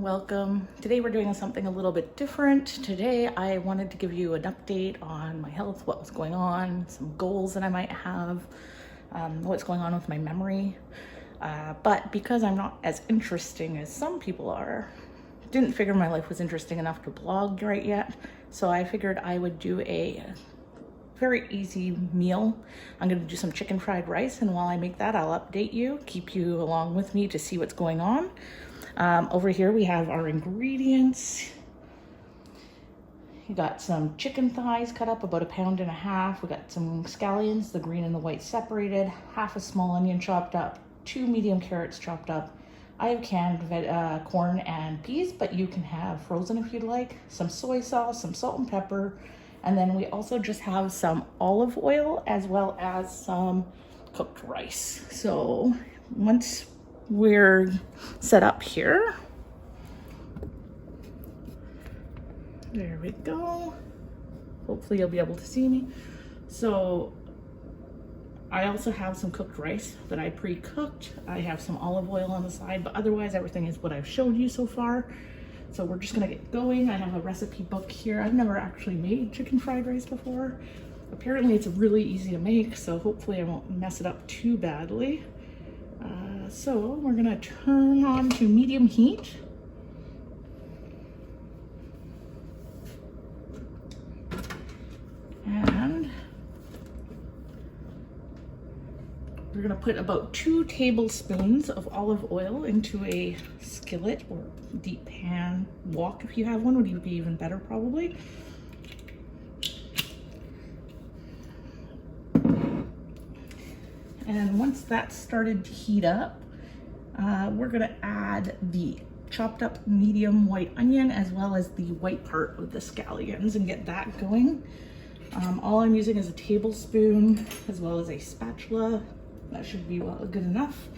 welcome. Today we're doing something a little bit different. Today I wanted to give you an update on my health, what was going on, some goals that I might have, what's going on with my memory. But because I'm not as interesting as some people are, didn't figure my life was interesting enough to blog right yet. So I figured I would do a very easy meal. I'm gonna do some chicken fried rice, and while I make that, I'll update you, keep you along with me to see what's going on. Over here we have our ingredients. You got some chicken thighs cut up, about 1.5 pounds. We got some scallions, the green and the white separated, half a small onion chopped up, 2 medium carrots chopped up. I have canned corn and peas, but you can have frozen if you'd like. Some soy sauce, some salt and pepper, and then we also just have some olive oil as well as some cooked rice. So once we're set up here, there we go. Hopefully you'll be able to see me. So I also have some cooked rice that I pre-cooked. I have some olive oil on the side, but otherwise everything is what I've showed you so far. So we're just gonna get going. I have a recipe book here. I've never actually made chicken fried rice before. Apparently it's really easy to make, so hopefully I won't mess it up too badly. So we're gonna turn on to medium heat. And we're gonna put about 2 tablespoons of olive oil into a skillet or deep pan wok. If you have one, would be even better probably. And once that's started to heat up, we're gonna add the chopped up medium white onion as well as the white part of the scallions and get that going. All I'm using is a tablespoon as well as a spatula. That should be good enough.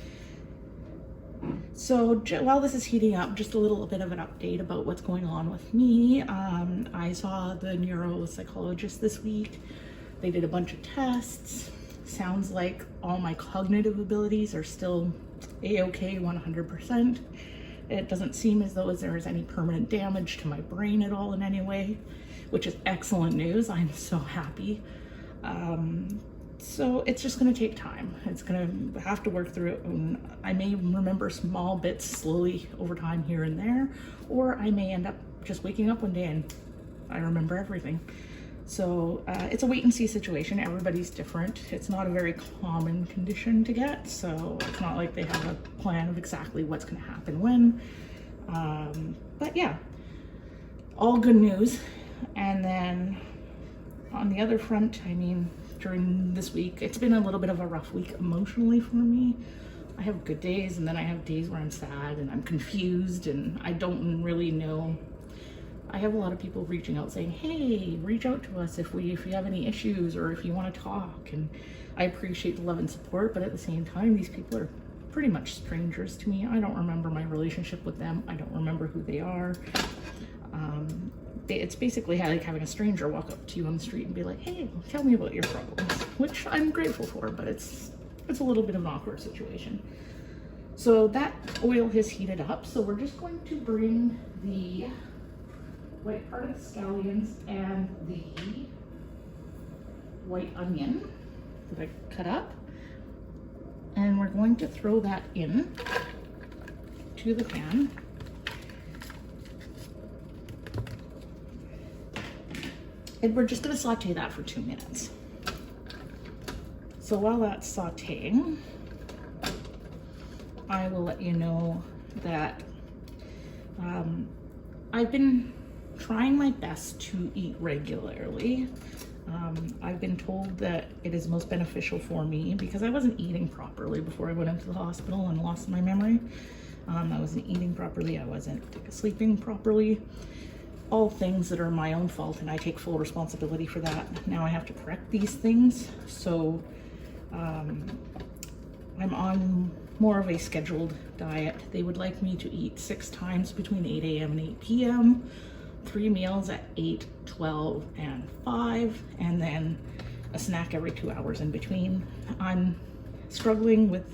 So while this is heating up, just a little bit of an update about what's going on with me. I saw the neuropsychologist this week. They did a bunch of tests. Sounds like all my cognitive abilities are still a-okay 100%. It doesn't seem as though there is any permanent damage to my brain at all in any way, which is excellent news. I'm so happy. So it's just gonna take time. It's gonna have to work through it. And I may remember small bits slowly over time here and there, or I may end up just waking up one day and I remember everything. So it's a wait and see situation. Everybody's different. It's not a very common condition to get, so it's not like they have a plan of exactly what's gonna happen when. But yeah, all good news. And then on the other front, I mean, during this week, it's been a little bit of a rough week emotionally for me. I have good days and then I have days where I'm sad and I'm confused and I don't really know. I have a lot of people reaching out saying, hey, reach out to us if you have any issues or if you want to talk. And I appreciate the love and support, but at the same time, these people are pretty much strangers to me. I don't remember my relationship with them. I don't remember who they are. It's basically like having a stranger walk up to you on the street and be like, hey, tell me about your problems, which I'm grateful for, but it's a little bit of an awkward situation. So that oil has heated up. So we're just going to bring the white part of the scallions and the white onion that I cut up, and we're going to throw that in to the pan. And we're just going to saute that for 2 minutes. So while that's sauteing, I will let you know that I've been trying my best to eat regularly. I've been told that it is most beneficial for me because I wasn't eating properly before I went into the hospital and lost my memory. I wasn't eating properly, I wasn't sleeping properly. All things that are my own fault, and I take full responsibility for that. Now I have to correct these things. So I'm on more of a scheduled diet. They would like me to eat 6 times between 8 a.m. and 8 p.m., 3 meals at 8, 12, and 5, and then a snack every 2 hours in between. I'm struggling with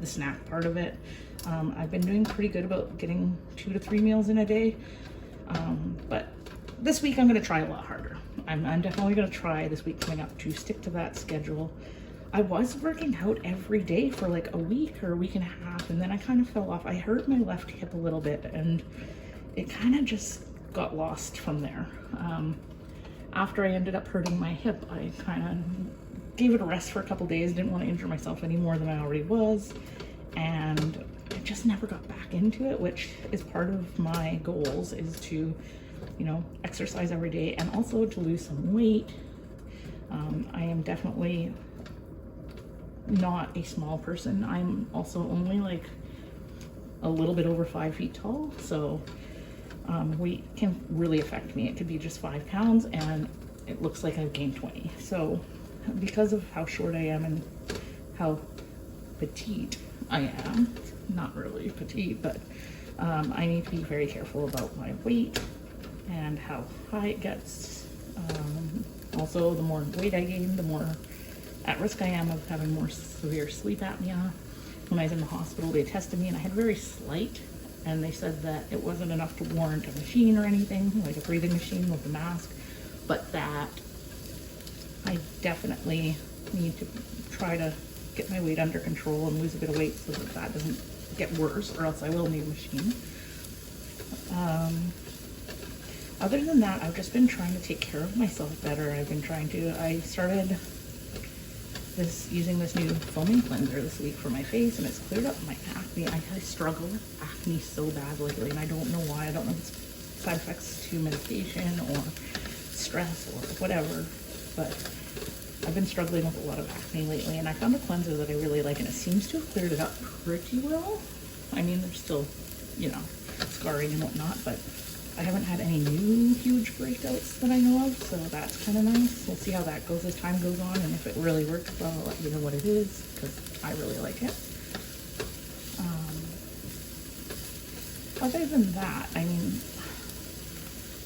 the snack part of it. I've been doing pretty good about getting 2 to 3 meals in a day, but this week I'm going to try a lot harder. I'm definitely going to try this week coming up to stick to that schedule. I was working out every day for like a week or a week and a half, and then I kind of fell off. I hurt my left hip a little bit, and it kind of just got lost from there. After I ended up hurting my hip, I kind of gave it a rest for a couple days. Didn't want to injure myself any more than I already was, and I just never got back into it, which is part of my goals, is to, you know, exercise every day and also to lose some weight. I am definitely not a small person. I'm also only like a little bit over 5 feet tall, so weight can really affect me. It could be just 5 pounds and it looks like I've gained 20. So because of how short I am and how petite I am, not really petite, but I need to be very careful about my weight and how high it gets. Also, the more weight I gain, the more at risk I am of having more severe sleep apnea. When I was in the hospital, they tested me and I had very slight, and they said that it wasn't enough to warrant a machine or anything, like a breathing machine with a mask, but that I definitely need to try to get my weight under control and lose a bit of weight so that that doesn't get worse, or else I will need a machine. Other than that, I've just been trying to take care of myself better. I started using this new foaming cleanser this week for my face, and it's cleared up my acne. I struggle with acne so bad lately, and I don't know why. I don't know if it's side effects to medication or stress or whatever, but I've been struggling with a lot of acne lately, and I found a cleanser that I really like, and it seems to have cleared it up pretty well. I mean, there's still, you know, scarring and whatnot, but I haven't had any new huge breakouts that I know of, so that's kind of nice. We'll see how that goes as time goes on, and if it really works well, I'll let you know what it is, because I really like it. Other than that, I mean,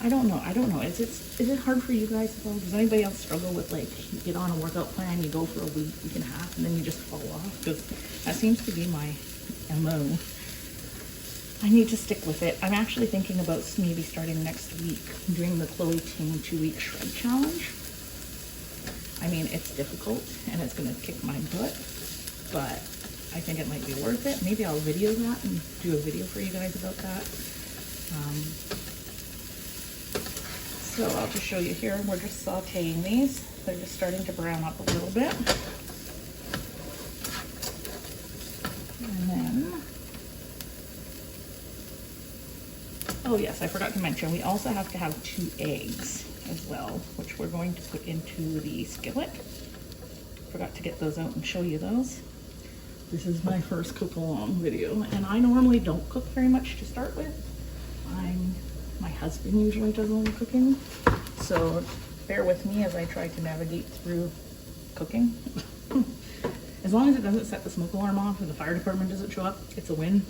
I don't know. Is it hard for you guys at all? Does anybody else struggle with, like, you get on a workout plan, you go for a week and a half, and then you just fall off? Because that seems to be my MO. I need to stick with it. I'm actually thinking about maybe starting next week doing the Chloe Ting 2-week shred challenge. I mean, it's difficult and it's gonna kick my butt, but I think it might be worth it. Maybe I'll video that and do a video for you guys about that. So I'll just show you here. We're just sauteing these. They're just starting to brown up a little bit. And then, oh yes, I forgot to mention, we also have to have 2 eggs as well, which we're going to put into the skillet. Forgot to get those out and show you those. This is my first cook along video, and I normally don't cook very much to start with. My husband usually does all the cooking, so bear with me as I try to navigate through cooking. As long as it doesn't set the smoke alarm off and the fire department doesn't show up, it's a win.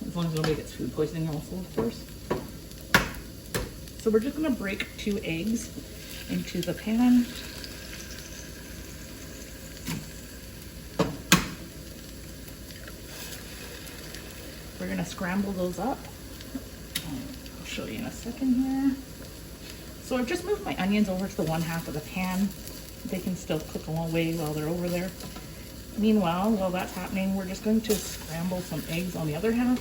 As long as nobody gets food poisoning also, of course. So we're just gonna break 2 eggs into the pan. We're gonna scramble those up. I'll show you in a second here. So I've just moved my onions over to the one half of the pan. They can still cook away while they're over there. Meanwhile, while that's happening, we're just going to scramble some eggs on the other half.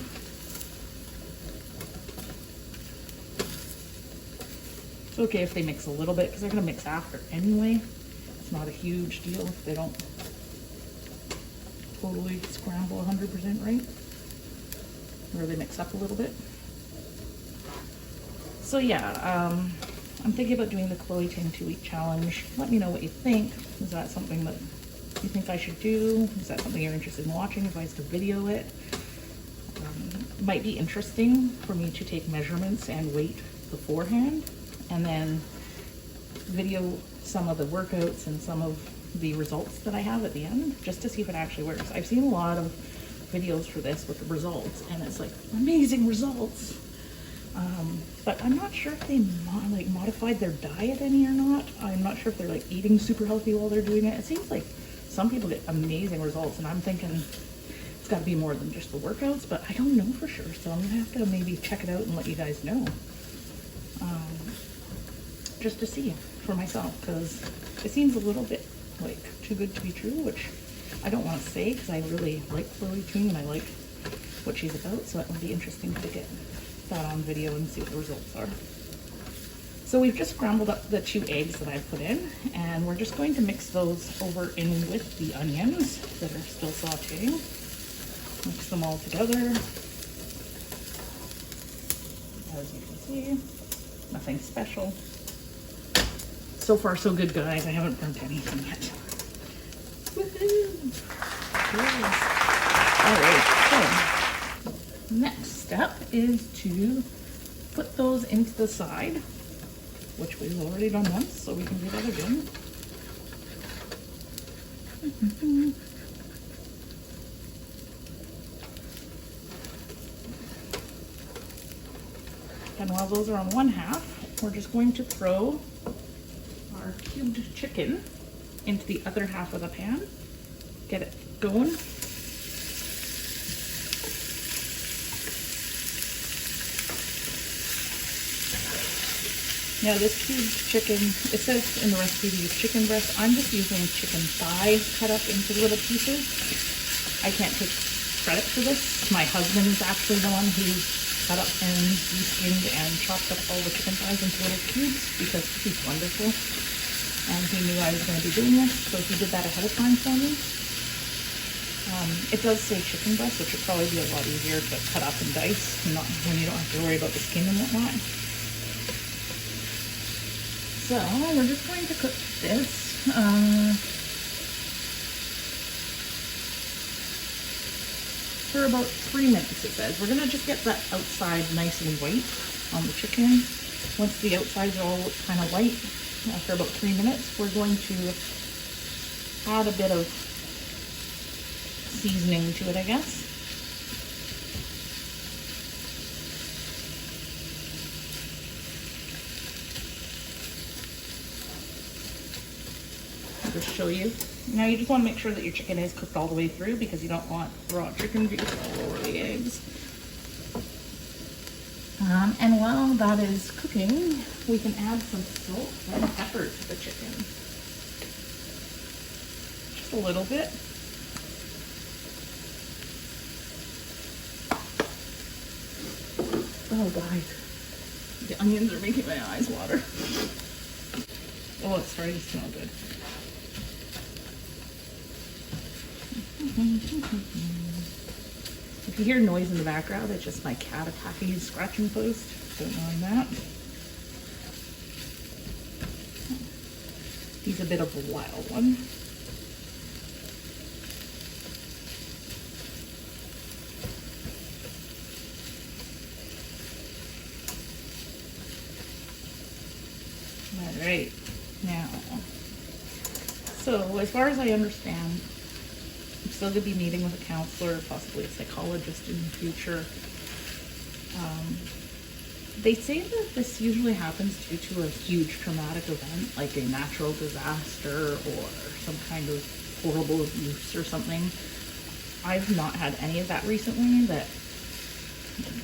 It's okay if they mix a little bit, because they're gonna mix after anyway. It's not a huge deal if they don't totally scramble 100% right, or they mix up a little bit. So yeah, I'm thinking about doing the Chloe Ting 2-week challenge. Let me know what you think. Is that something that you think I should do? Is that something you're interested in watching if I was to video it? Might be interesting for me to take measurements and weight beforehand, and then video some of the workouts and some of the results that I have at the end, just to see if it actually works. I've seen a lot of videos for this with the results, and it's like amazing results. But I'm not sure if they modified their diet any or not. I'm not sure if they're like eating super healthy while they're doing it. It seems like some people get amazing results, and I'm thinking it's got to be more than just the workouts, but I don't know for sure. So I'm gonna have to maybe check it out and let you guys know, just to see for myself, because it seems a little bit like too good to be true, which I don't want to say because I really like Chloe Ting and I like what she's about. So it would be interesting to get that on video and see what the results are. So we've just scrambled up the 2 eggs that I've put in, and we're just going to mix those over in with the onions that are still sauteing. Mix them all together. As you can see, nothing special. So far so good, guys. I haven't burnt anything yet. Woohoo! Alright, so next step is to put those into the side, which we've already done once, so we can do that again. And while those are on one half, we're just going to throw our cubed chicken into the other half of the pan. Get it going. Now this cubed chicken, it says in the recipe to use chicken breast. I'm just using chicken thigh cut up into little pieces. I can't take credit for this. My husband is actually the one who cut up and de-skinned and chopped up all the chicken thighs into little cubes because he's wonderful. And he knew I was going to be doing this, so he did that ahead of time for me. It does say chicken breast, which would probably be a lot easier to cut up and dice, not when you don't have to worry about the skin and whatnot. So we're just going to cook this for about 3 minutes, it says. We're gonna just get that outside nice and white on the chicken. Once the outsides are all kind of white, after about 3 minutes, we're going to add a bit of seasoning to it, I guess. Just show you. Now you just want to make sure that your chicken is cooked all the way through because you don't want raw chicken grease all over the eggs. And while that is cooking, we can add some salt and pepper to the chicken. Just a little bit. Oh guys, the onions are making my eyes water. Oh, it's starting to smell good. If you hear noise in the background, it's just my cat attacking his scratching post. Don't mind that. He's a bit of a wild one. All right, now, so as far as I understand, I'm still going to be meeting with a counselor, possibly a psychologist in the future. They say that this usually happens due to a huge traumatic event, like a natural disaster or some kind of horrible abuse or something. I've not had any of that recently that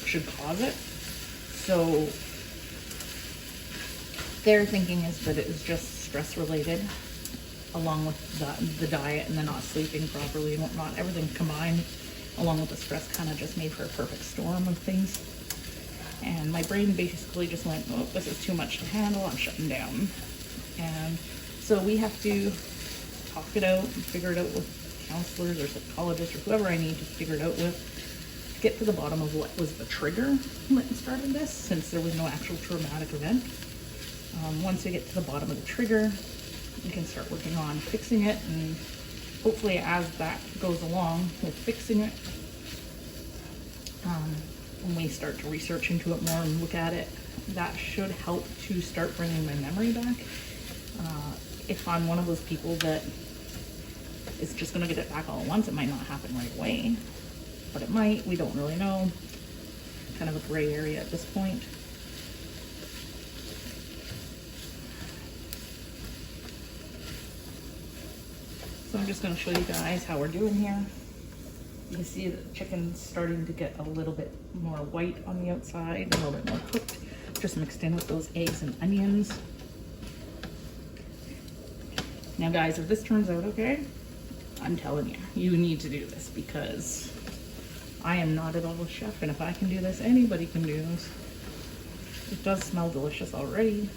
should cause it. So their thinking is that it is just stress related, along with the diet and the not sleeping properly and whatnot. Everything combined, along with the stress, kind of just made for a perfect storm of things. And my brain basically just went, oh, this is too much to handle, I'm shutting down. And so we have to talk it out and figure it out with counselors or psychologists or whoever I need to figure it out with, to get to the bottom of what was the trigger that started this, since there was no actual traumatic event. Once we get to the bottom of the trigger, we can start working on fixing it, and hopefully as that goes along with fixing it, when we start to research into it more and look at it, that should help to start bringing my memory back. If I'm one of those people that is just going to get it back all at once, it might not happen right away, but it might. We don't really know. Kind of a gray area at this point. So I'm just going to show you guys how we're doing here. You can see the chicken's starting to get a little bit more white on the outside, a little bit more cooked, just mixed in with those eggs and onions. Now guys, if this turns out okay, I'm telling you, you need to do this because I am not at all a chef, and if I can do this, anybody can do this. It does smell delicious already.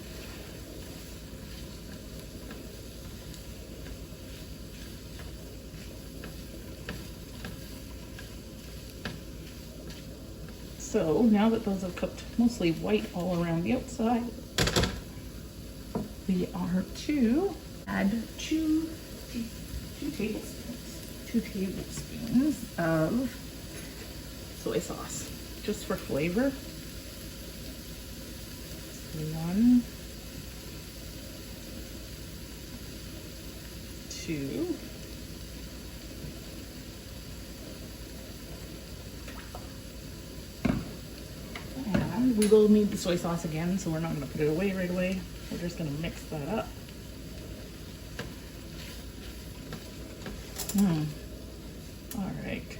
So now that those have cooked mostly white all around the outside, we are to add two tablespoons of soy sauce, just for flavor. 1, 2, and we will need the soy sauce again, so we're not going to put it away right away. We're just going to mix that up. All right.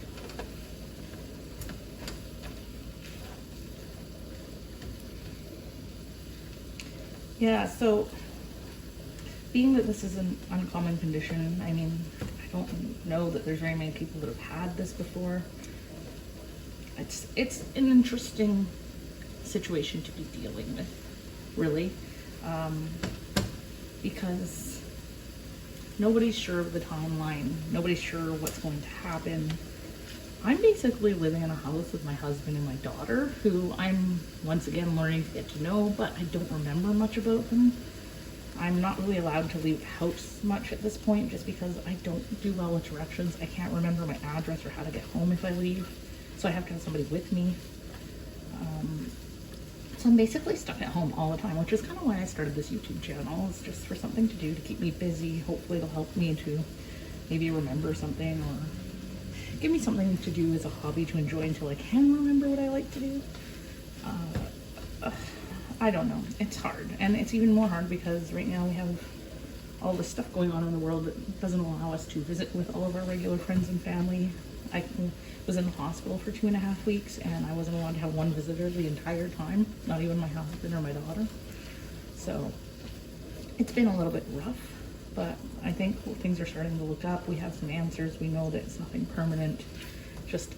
Yeah, so being that this is an uncommon condition, I mean, I don't know that there's very many people that have had this before. It's an interesting situation to be dealing with, really, because nobody's sure of the timeline. Nobody's sure what's going to happen. I'm basically living in a house with my husband and my daughter, who I'm once again learning to get to know, but I don't remember much about them. I'm not really allowed to leave the house much at this point just because I don't do well with directions. I can't remember my address or how to get home if I leave, so I have to have somebody with me. So I'm basically stuck at home all the time, which is kind of why I started this YouTube channel. It's just for something to do to keep me busy. Hopefully it'll help me to maybe remember something or give me something to do as a hobby to enjoy until I can remember what I like to do. I don't know. It's hard. And it's even more hard because right now we have all this stuff going on in the world that doesn't allow us to visit with all of our regular friends and family. I was in the hospital for 2.5 weeks and I wasn't allowed to have one visitor the entire time, not even my husband or my daughter. So it's been a little bit rough, but I think things are starting to look up. We have some answers. We know that it's nothing permanent, just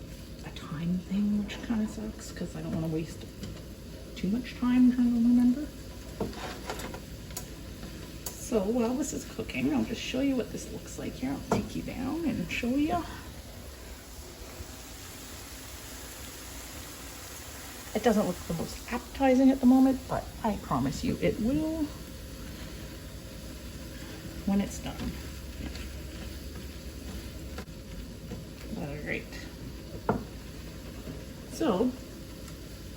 a time thing, which kind of sucks because I don't want to waste too much time trying to remember. So while this is cooking, I'll just show you what this looks like here. I'll take you down and show you. It doesn't look the most appetizing at the moment, but I promise you it will when it's done. All right. So,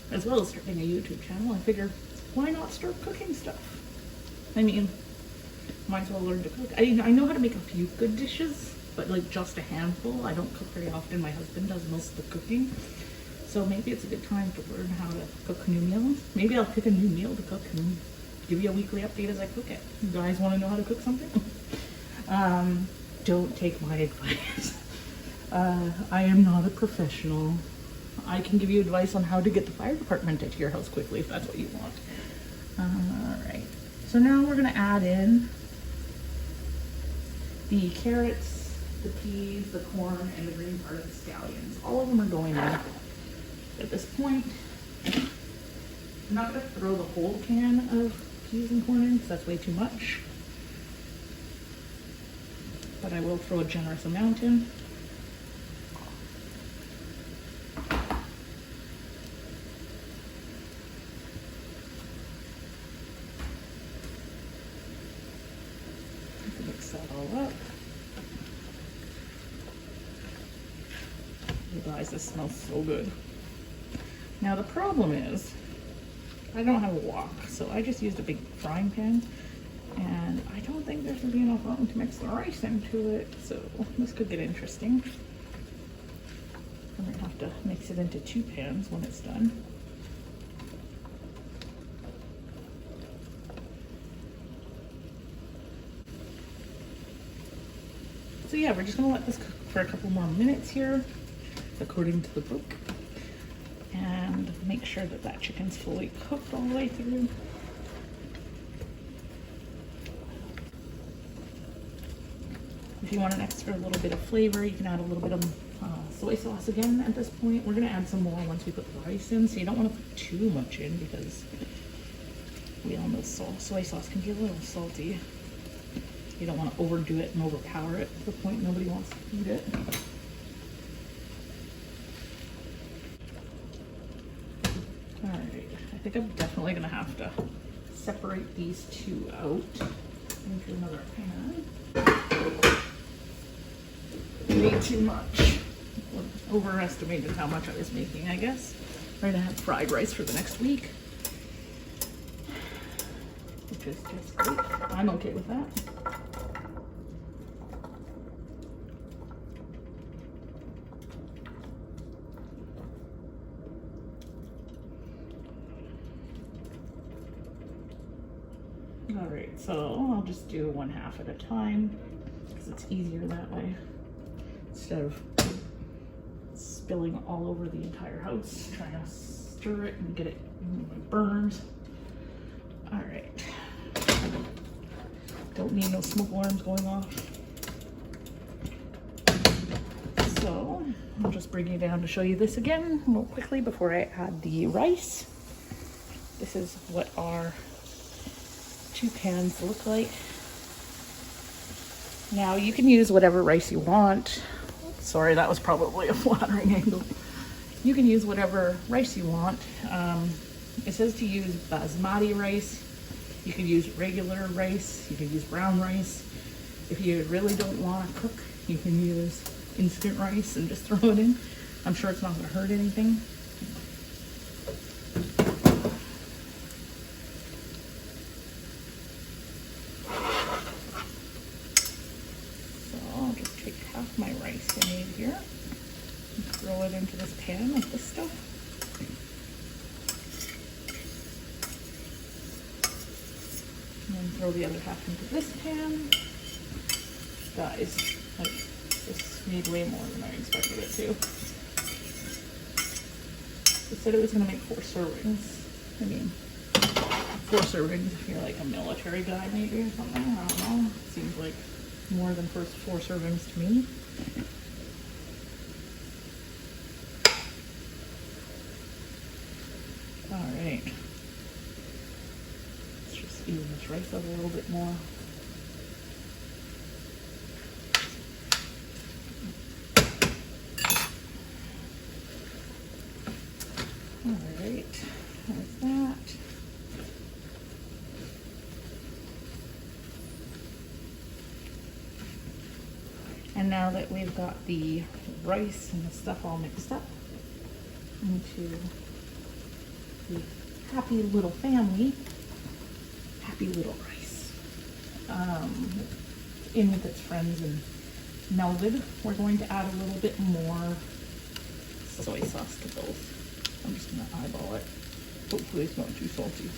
as well as starting a YouTube channel, I figure, why not start cooking stuff? I mean, might as well learn to cook. I know how to make a few good dishes, but like just a handful. I don't cook very often. My husband does most of the cooking. So maybe it's a good time to learn how to cook new meals. Maybe I'll pick a new meal to cook and give you a weekly update as I cook it. You guys want to know how to cook something? Don't take my advice. I am not a professional. I can give you advice on how to get the fire department into your house quickly if that's what you want. All right. So now we're going to add in the carrots, the peas, the corn, and the green part of the scallions. All of them are going in. At this point, I'm not going to throw the whole can of peas and corn in because that's way too much. But I will throw a generous amount in. Mix that all up. You guys, this smells so good. Now the problem is, I don't have a wok, so I just used a big frying pan, and I don't think there's gonna be enough room to mix the rice into it, so this could get interesting. I'm gonna have to mix it into 2 pans when it's done. So yeah, we're just gonna let this cook for a couple more minutes here. according to the book. And make sure that that chicken's fully cooked all the way through. If you want an extra little bit of flavor, you can add a little bit of soy sauce again at this point. We're gonna add some more once we put the rice in, so you don't want to put too much in because we all know soy sauce can be a little salty. You don't want to overdo it and overpower it to the point nobody wants to eat it. Alright, I think I'm definitely gonna have to separate these two out into another pan. Way too much. Overestimated how much I was making, I guess. We're gonna have fried rice for the next week, which is just great. I'm okay with that. All right, so I'll just do 1/2 at a time because it's easier that way instead of spilling all over the entire house, trying to stir it and get it burned. All right, don't need no smoke alarms going off. So I'll just bring you down to show you this again real quickly before I add the rice. This is what our 2 pans look like. Now you can use whatever rice you want. Sorry, that was probably a flattering angle. You can use whatever rice you want. It says to use basmati rice. You can use regular rice. You can use brown rice. If you really don't want to cook, you can use instant rice and just throw it in. I'm sure it's not going to hurt anything. My rice I made here and throw it into this pan with this stuff. And then throw the other half into this pan. Guys, this made way more than I expected it to. It said it was going to make 4 servings. I mean, 4 servings if you're like a military guy maybe or something. I don't know. It seems like more than 4 servings to me. All right, let's just even this rice up a little bit more. All right, there's that. And now that we've got the rice and the stuff all mixed up into the happy little family, happy little rice, in with its friends and melded, we're going to add a little bit more soy sauce to both. I'm just going to eyeball it. Hopefully it's not too salty.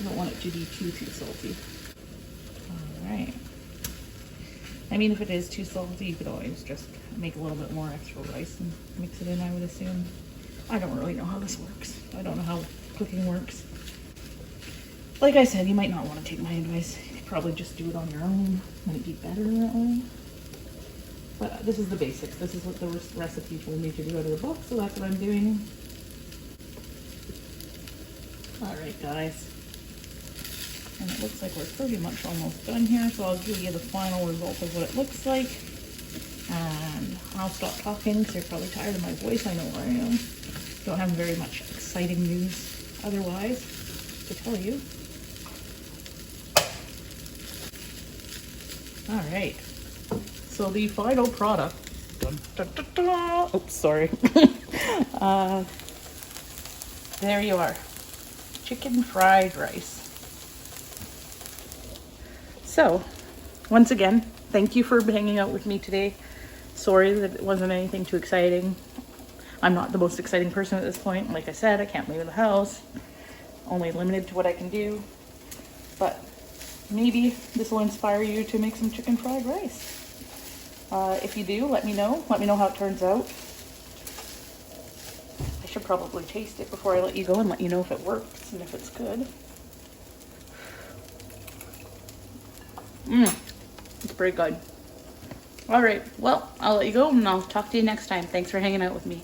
I don't want it to be too salty. Alright. I mean, if it is too salty, you could always just make a little bit more extra rice and mix it in, I would assume. I don't really know how this works. I don't know how cooking works. Like I said, you might not want to take my advice. You could probably just do it on your own. Might it be better that way? But this is the basics. This is what the recipe told me to do out of the book, so that's what I'm doing. Alright, guys. And it looks like we're pretty much almost done here, so I'll give you the final result of what it looks like. And I'll stop talking because you're probably tired of my voice. I know I am. Don't have very much exciting news otherwise to tell you. Alright. So the final product. Dun, dun, dun, dun. Oops, sorry. There you are. Chicken fried rice. So, once again, thank you for hanging out with me today. Sorry that it wasn't anything too exciting. I'm not the most exciting person at this point. Like I said, I can't leave the house. Only limited to what I can do. But maybe this will inspire you to make some chicken fried rice. If you do, let me know. Let me know how it turns out. I should probably taste it before I let you go and let you know if it works and if it's good. It's pretty good. All right, well, I'll let you go and I'll talk to you next time. Thanks for hanging out with me.